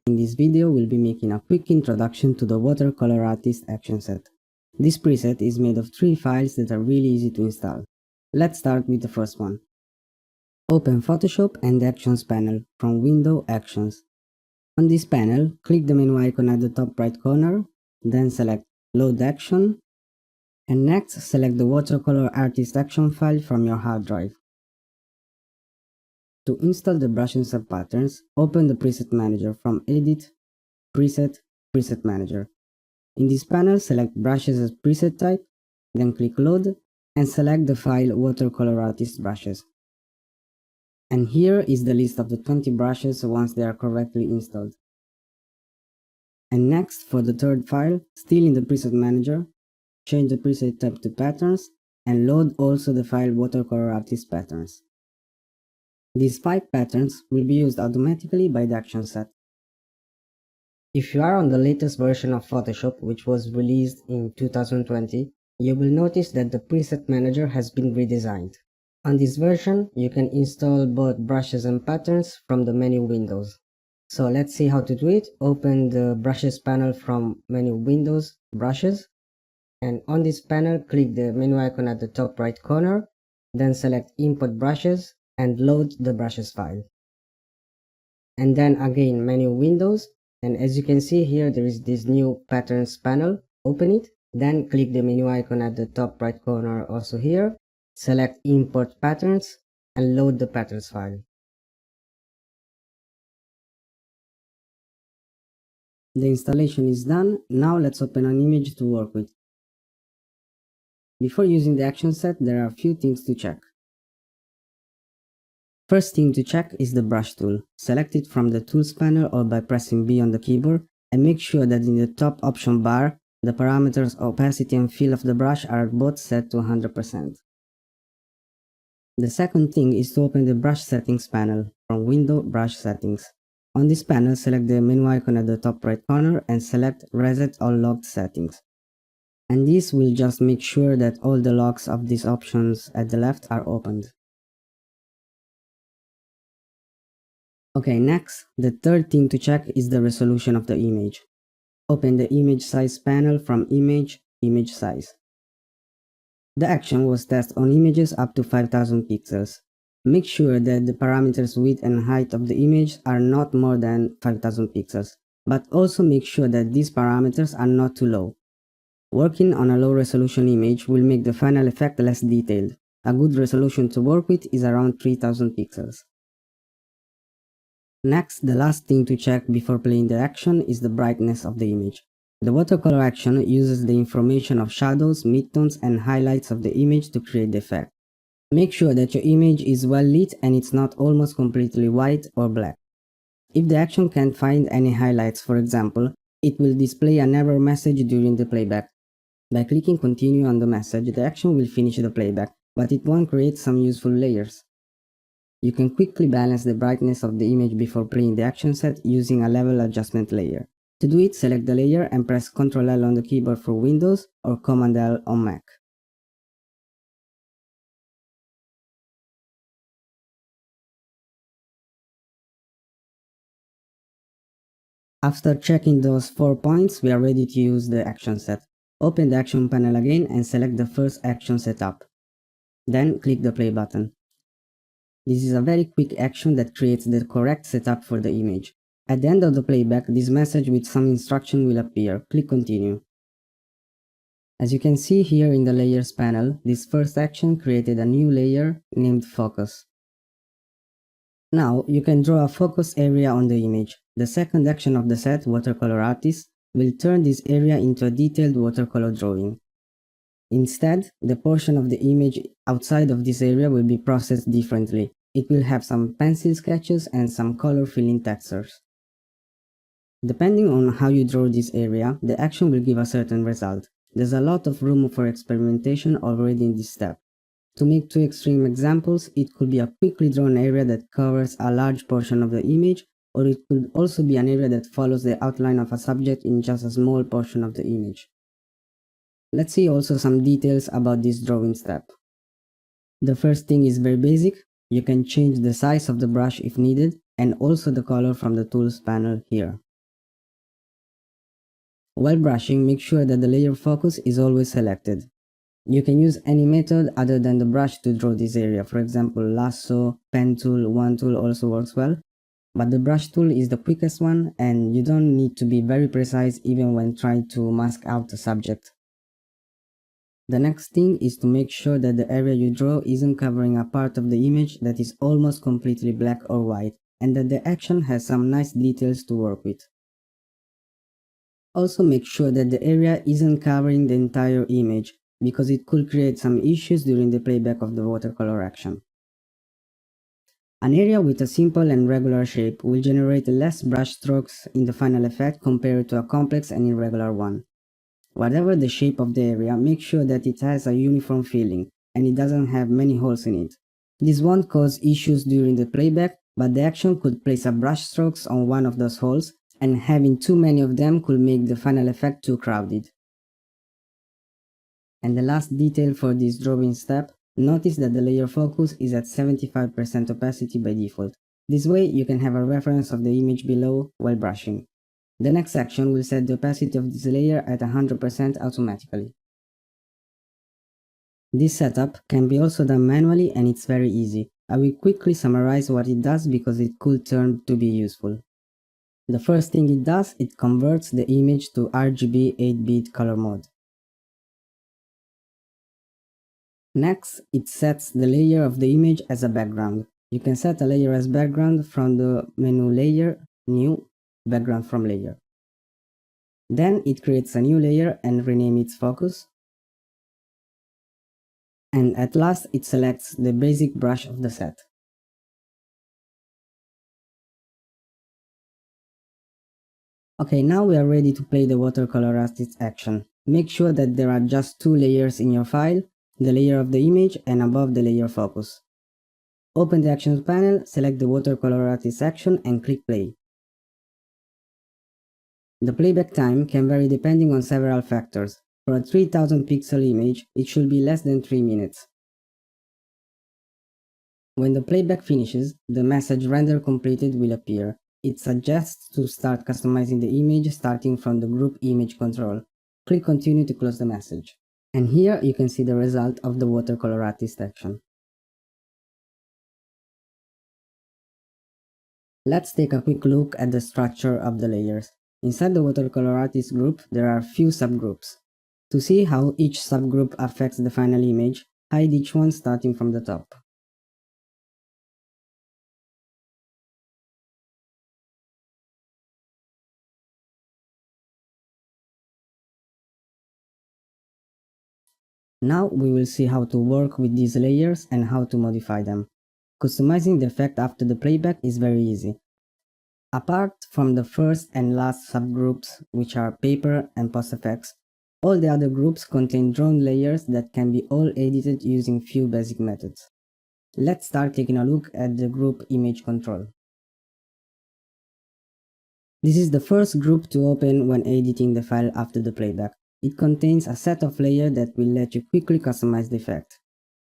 In this video, we'll be making a quick introduction to the Watercolor Artist action set. This preset is made of 3 files that are really easy to install. Let's start with the first one. Open Photoshop and the Actions panel from Window Actions. On this panel, click the menu icon at the top right corner, then select Load Action, and next select the Watercolor Artist action file from your hard drive. To install the brush and sub patterns, open the Preset Manager from Edit, Preset, Preset Manager. In this panel, select Brushes as preset type, then click Load, and select the file Watercolor Artist Brushes. And here is the list of the 20 brushes once they are correctly installed. And next, for the third file, still in the Preset Manager, change the preset type to Patterns, and load also the file Watercolor Artist Patterns. These 5 patterns will be used automatically by the action set. If you are on the latest version of Photoshop, which was released in 2020, you will notice that the Preset Manager has been redesigned. On this version, you can install both brushes and patterns from the menu windows. So let's see how to do it. Open the Brushes panel from menu Windows, Brushes, and on this panel, click the menu icon at the top right corner, then select Import Brushes, and load the brushes file. And then again menu Windows, and as you can see here there is this new patterns panel. Open it, then click the menu icon at the top right corner also here, select Import Patterns, and load the patterns file. The installation is done. Now let's open an image to work with. Before using the action set, there are a few things to check. First thing to check is the brush tool. Select it from the tools panel or by pressing B on the keyboard, and make sure that in the top option bar, the parameters opacity and fill of the brush are both set to 100%. The second thing is to open the brush settings panel from Window Brush Settings. On this panel, select the menu icon at the top right corner and select Reset All Locked Settings. And this will just make sure that all the locks of these options at the left are opened. Okay, next, the third thing to check is the resolution of the image. Open the Image Size panel from Image, Image Size. The action was tested on images up to 5000 pixels. Make sure that the parameters width and height of the image are not more than 5000 pixels, but also make sure that these parameters are not too low. Working on a low resolution image will make the final effect less detailed. A good resolution to work with is around 3000 pixels. Next, the last thing to check before playing the action is the brightness of the image. The watercolor action uses the information of shadows, midtones, and highlights of the image to create the effect. Make sure that your image is well lit and it's not almost completely white or black. If the action can't find any highlights, for example, it will display an error message during the playback. By clicking continue on the message, the action will finish the playback, but it won't create some useful layers. You can quickly balance the brightness of the image before playing the action set using a level adjustment layer. To do it, select the layer and press Ctrl L on the keyboard for Windows or Command L on Mac. After checking those 4 points, we are ready to use the action set. Open the action panel again and select the first action setup. Then click the play button. This is a very quick action that creates the correct setup for the image. At the end of the playback, this message with some instruction will appear. Click continue. As you can see here in the layers panel, this first action created a new layer named focus. Now you can draw a focus area on the image. The second action of the set, Watercolor Artist, will turn this area into a detailed watercolor drawing. Instead, the portion of the image outside of this area will be processed differently. It will have some pencil sketches and some color filling textures. Depending on how you draw this area, the action will give a certain result. There's a lot of room for experimentation already in this step. To make 2 extreme examples, it could be a quickly drawn area that covers a large portion of the image, or it could also be an area that follows the outline of a subject in just a small portion of the image. Let's see also some details about this drawing step. The first thing is very basic. You can change the size of the brush if needed, and also the color from the tools panel here. While brushing, make sure that the layer focus is always selected. You can use any method other than the brush to draw this area. For example, lasso, pen tool, wand tool also works well. But the brush tool is the quickest one, and you don't need to be very precise even when trying to mask out the subject. The next thing is to make sure that the area you draw isn't covering a part of the image that is almost completely black or white, and that the action has some nice details to work with. Also make sure that the area isn't covering the entire image, because it could create some issues during the playback of the watercolor action. An area with a simple and regular shape will generate less brush strokes in the final effect compared to a complex and irregular one. Whatever the shape of the area, make sure that it has a uniform feeling and it doesn't have many holes in it. This won't cause issues during the playback, but the action could place a brush strokes on one of those holes, and having too many of them could make the final effect too crowded. And the last detail for this drawing step, notice that the layer focus is at 75% opacity by default. This way you can have a reference of the image below while brushing. The next action will set the opacity of this layer at 100% automatically. This setup can be also done manually, and it's very easy. I will quickly summarize what it does because it could turn to be useful. The first thing it does, it converts the image to RGB 8-bit color mode. Next, it sets the layer of the image as a background. You can set a layer as background from the menu Layer, New, Background from Layer. Then it creates a new layer and rename its focus. And at last it selects the basic brush of the set. Okay, now we are ready to play the Watercolor Artist action. Make sure that there are just two layers in your file, the layer of the image and above the layer focus. Open the Actions panel, select the Watercolor Artist action and click play. The playback time can vary depending on several factors. For a 3000 pixel image, it should be less than 3 minutes. When the playback finishes, the message "Render completed" will appear. It suggests to start customizing the image starting from the group image control. Click Continue to close the message. And here you can see the result of the Watercolor Artist action. Let's take a quick look at the structure of the layers. Inside the Watercolor Artist group, there are few subgroups. To see how each subgroup affects the final image, hide each one starting from the top. Now we will see how to work with these layers and how to modify them. Customizing the effect after the playback is very easy. Apart from the first and last subgroups, which are paper and post effects, all the other groups contain drawn layers that can be all edited using few basic methods. Let's start taking a look at the group image control. This is the first group to open when editing the file after the playback. It contains a set of layers that will let you quickly customize the effect.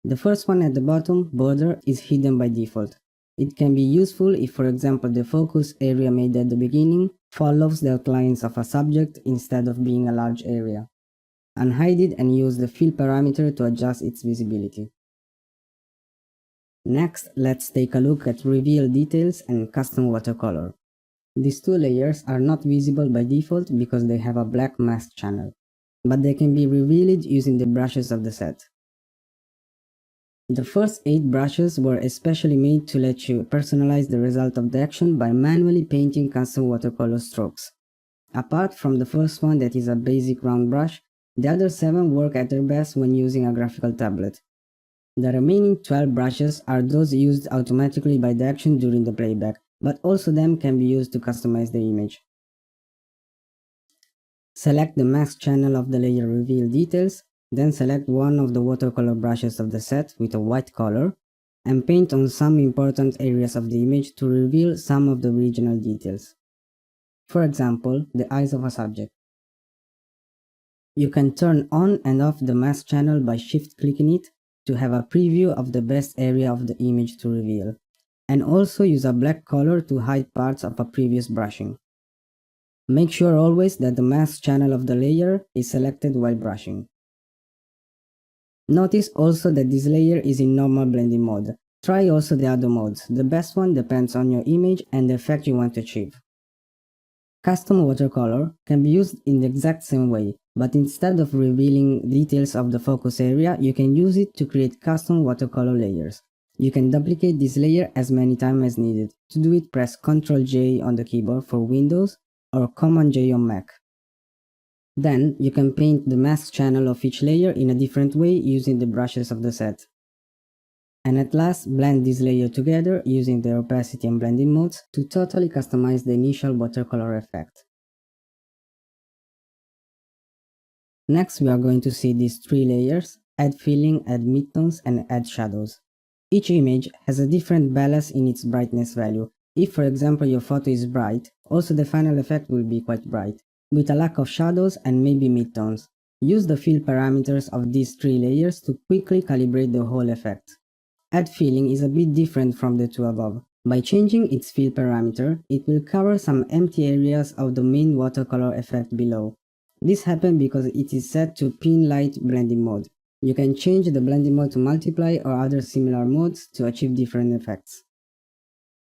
The first one at the bottom, border, is hidden by default. It can be useful if, for example, the focus area made at the beginning follows the outlines of a subject instead of being a large area. Unhide it and use the fill parameter to adjust its visibility. Next, let's take a look at reveal details and custom watercolor. These two layers are not visible by default because they have a black mask channel, but they can be revealed using the brushes of the set. The first 8 brushes were especially made to let you personalize the result of the action by manually painting custom watercolor strokes. Apart from the first one that is a basic round brush, the other 7 work at their best when using a graphical tablet. The remaining 12 brushes are those used automatically by the action during the playback, but also them can be used to customize the image. Select the mask channel of the layer reveal details, then select one of the watercolor brushes of the set with a white color, and paint on some important areas of the image to reveal some of the original details. For example, the eyes of a subject. You can turn on and off the mask channel by shift-clicking it to have a preview of the best area of the image to reveal, and also use a black color to hide parts of a previous brushing. Make sure always that the mask channel of the layer is selected while brushing. Notice also that this layer is in normal blending mode. Try also the other modes. The best one depends on your image and the effect you want to achieve. Custom watercolor can be used in the exact same way, but instead of revealing details of the focus area, you can use it to create custom watercolor layers. You can duplicate this layer as many times as needed. To do it, press Ctrl J on the keyboard for Windows or Command J on Mac. Then, you can paint the mask channel of each layer in a different way using the brushes of the set. And at last, blend this layer together using the opacity and blending modes to totally customize the initial watercolor effect. Next, we are going to see these three layers: add filling, add midtones, and add shadows. Each image has a different balance in its brightness value. If, for example, your photo is bright, also the final effect will be quite bright, with a lack of shadows and maybe midtones. Use the fill parameters of these three layers to quickly calibrate the whole effect. Add filling is a bit different from the two above. By changing its fill parameter, it will cover some empty areas of the main watercolor effect below. This happens because it is set to pin light blending mode. You can change the blending mode to multiply or other similar modes to achieve different effects.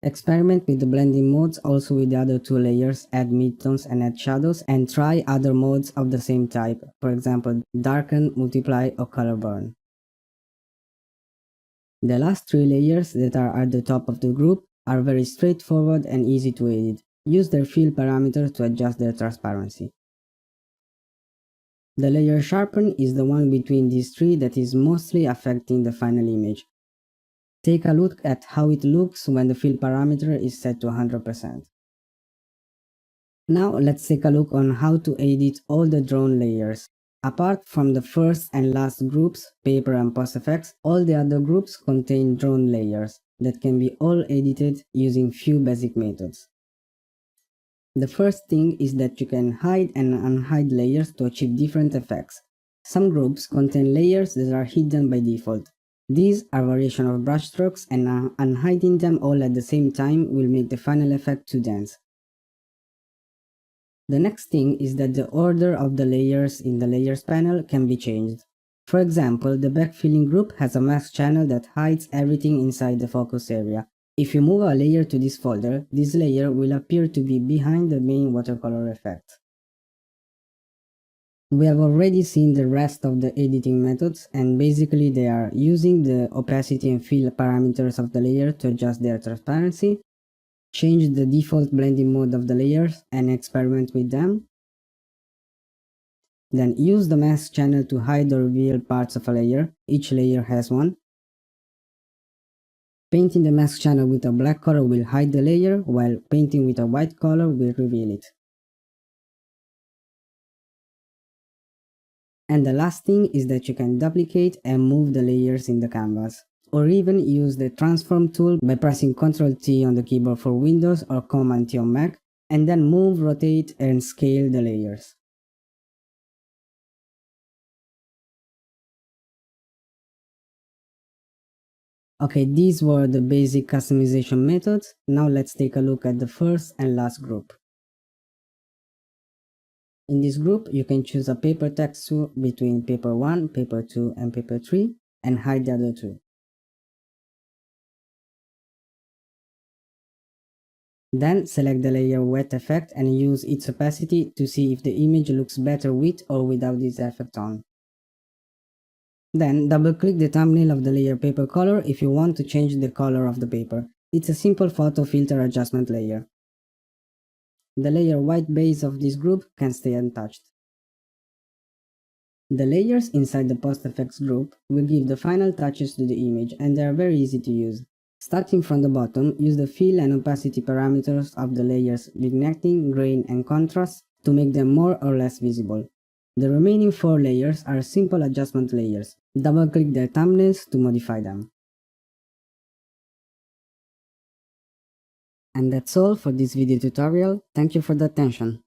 Experiment with the blending modes also with the other two layers, add midtones and add shadows, and try other modes of the same type, for example darken, multiply or color burn. The last three layers that are at the top of the group are very straightforward and easy to edit. Use their fill parameter to adjust their transparency. The layer sharpen is the one between these three that is mostly affecting the final image. Take a look at how it looks when the fill parameter is set to 100%. Now let's take a look on how to edit all the drawn layers. Apart from the first and last groups, paper and post effects, all the other groups contain drawn layers that can be all edited using few basic methods. The first thing is that you can hide and unhide layers to achieve different effects. Some groups contain layers that are hidden by default. These are variations of brushstrokes, and unhiding them all at the same time will make the final effect too dense. The next thing is that the order of the layers in the Layers panel can be changed. For example, the backfilling group has a mask channel that hides everything inside the focus area. If you move a layer to this folder, this layer will appear to be behind the main watercolor effect. We have already seen the rest of the editing methods, and basically they are using the opacity and fill parameters of the layer to adjust their transparency, change the default blending mode of the layers and experiment with them. Then use the mask channel to hide or reveal parts of a layer. Each layer has one. Painting the mask channel with a black color will hide the layer, while painting with a white color will reveal it. And the last thing is that you can duplicate and move the layers in the canvas, or even use the transform tool by pressing Ctrl T on the keyboard for Windows or Command T on Mac, and then move, rotate and scale the layers. Okay, these were the basic customization methods. Now let's take a look at the first and last group. In this group, you can choose a paper texture between paper 1, paper 2 and paper 3 and hide the other two. Then select the layer wet effect and use its opacity to see if the image looks better with or without this effect on. Then double click the thumbnail of the layer paper color if you want to change the color of the paper. It's a simple photo filter adjustment layer. The layer white base of this group can stay untouched. The layers inside the post effects group will give the final touches to the image, and they are very easy to use. Starting from the bottom, use the fill and opacity parameters of the layers vignetting, grain and contrast to make them more or less visible. The remaining 4 layers are simple adjustment layers. Double click their thumbnails to modify them. And that's all for this video tutorial. Thank you for the attention.